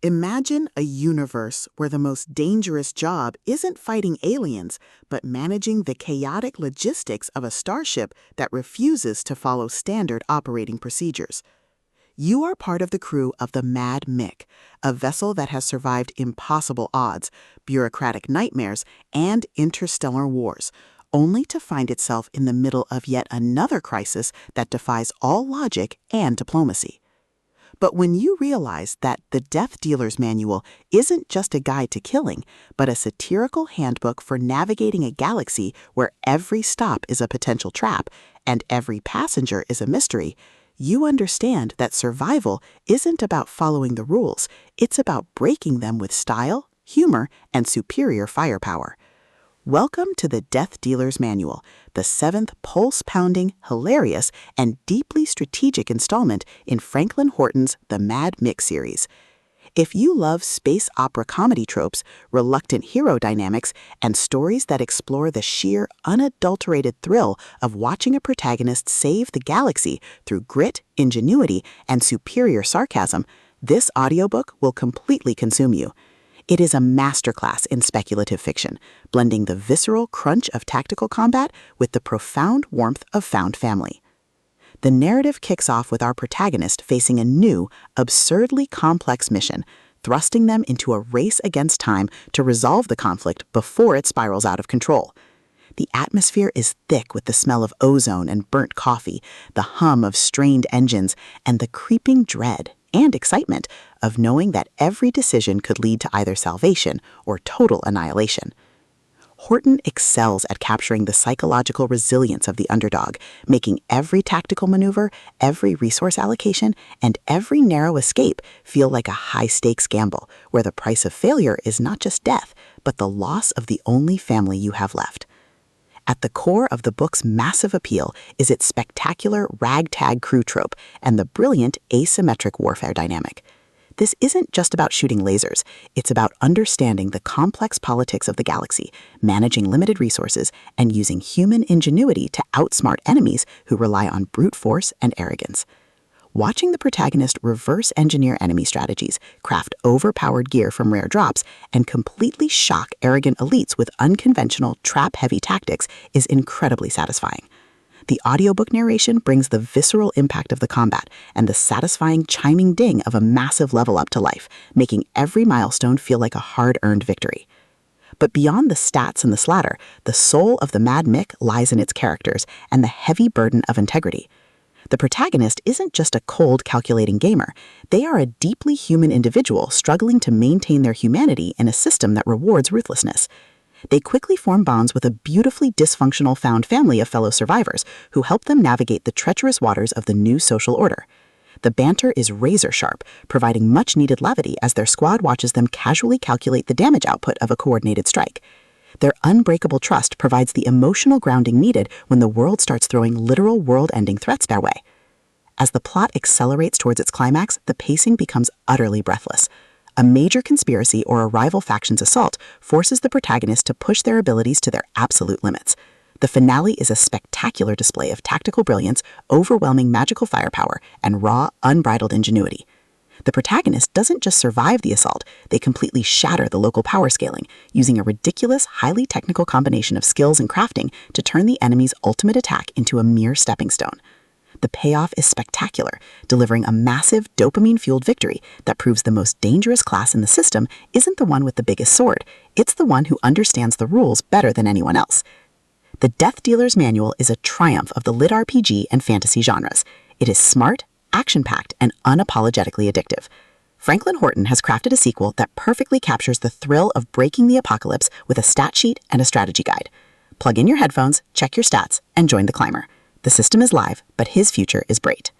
Imagine a universe where the most dangerous job isn't fighting aliens, but managing the chaotic logistics of a starship that refuses to follow standard operating procedures. You are part of the crew of the Mad Mick, a vessel that has survived impossible odds, bureaucratic nightmares, and interstellar wars, only to find itself in the middle of yet another crisis that defies all logic and diplomacy. But when you realize that the Death Dealer's Manual isn't just a guide to killing, but a satirical handbook for navigating a galaxy where every stop is a potential trap and every passenger is a mystery, you understand that survival isn't about following the rules, it's about breaking them with style, humor, and superior firepower. Welcome to the Death Dealer's Manual, the 7th pulse-pounding, hilarious, and deeply strategic installment in Franklin Horton's The Mad Mick series. If you love space opera comedy tropes, reluctant hero dynamics, and stories that explore the sheer, unadulterated thrill of watching a protagonist save the galaxy through grit, ingenuity, and superior sarcasm, this audiobook will completely consume you. It is a masterclass in speculative fiction, blending the visceral crunch of tactical combat with the profound warmth of found family. The narrative kicks off with our protagonist facing a new, absurdly complex mission, thrusting them into a race against time to resolve the conflict before it spirals out of control. The atmosphere is thick with the smell of ozone and burnt coffee, the hum of strained engines, and the creeping dread and excitement of knowing that every decision could lead to either salvation or total annihilation. Horton excels at capturing the psychological resilience of the underdog, making every tactical maneuver, every resource allocation, and every narrow escape feel like a high-stakes gamble, where the price of failure is not just death, but the loss of the only family you have left. At the core of the book's massive appeal is its spectacular Ragtag Crew trope and the brilliant asymmetric warfare dynamic. This isn't just about shooting lasers, it's about understanding the complex politics of the galaxy, managing limited resources, and using human ingenuity to outsmart enemies who rely on brute force and arrogance. Watching the protagonist reverse engineer enemy strategies, craft overpowered gear from rare drops, and completely shock arrogant elites with unconventional, trap-heavy tactics is incredibly satisfying. The audiobook narration brings the visceral impact of the combat and the satisfying chiming ding of a massive level up to life, making every milestone feel like a hard-earned victory. But beyond the stats and the slatter, the soul of the Mad Mick lies in its characters and the heavy burden of integrity. The protagonist isn't just a cold, calculating gamer. They are a deeply human individual struggling to maintain their humanity in a system that rewards ruthlessness. They quickly form bonds with a beautifully dysfunctional found family of fellow survivors who help them navigate the treacherous waters of the new social order. The banter is razor-sharp, providing much-needed levity as their squad watches them casually calculate the damage output of a coordinated strike. Their unbreakable trust provides the emotional grounding needed when the world starts throwing literal world-ending threats their way. As the plot accelerates towards its climax, the pacing becomes utterly breathless. A major conspiracy or a rival faction's assault forces the protagonist to push their abilities to their absolute limits. The finale is a spectacular display of tactical brilliance, overwhelming magical firepower, and raw, unbridled ingenuity. The protagonist doesn't just survive the assault, they completely shatter the local power scaling, using a ridiculous, highly technical combination of skills and crafting to turn the enemy's ultimate attack into a mere stepping stone. The payoff is spectacular, delivering a massive, dopamine-fueled victory that proves the most dangerous class in the system isn't the one with the biggest sword, it's the one who understands the rules better than anyone else. The Death Dealer's Manual is a triumph of the LitRPG and fantasy genres. It is smart, action-packed, and unapologetically addictive. Franklin Horton has crafted a sequel that perfectly captures the thrill of breaking the apocalypse with a stat sheet and a strategy guide. Plug in your headphones, check your stats, and join the climber. The system is live, but his future is bright.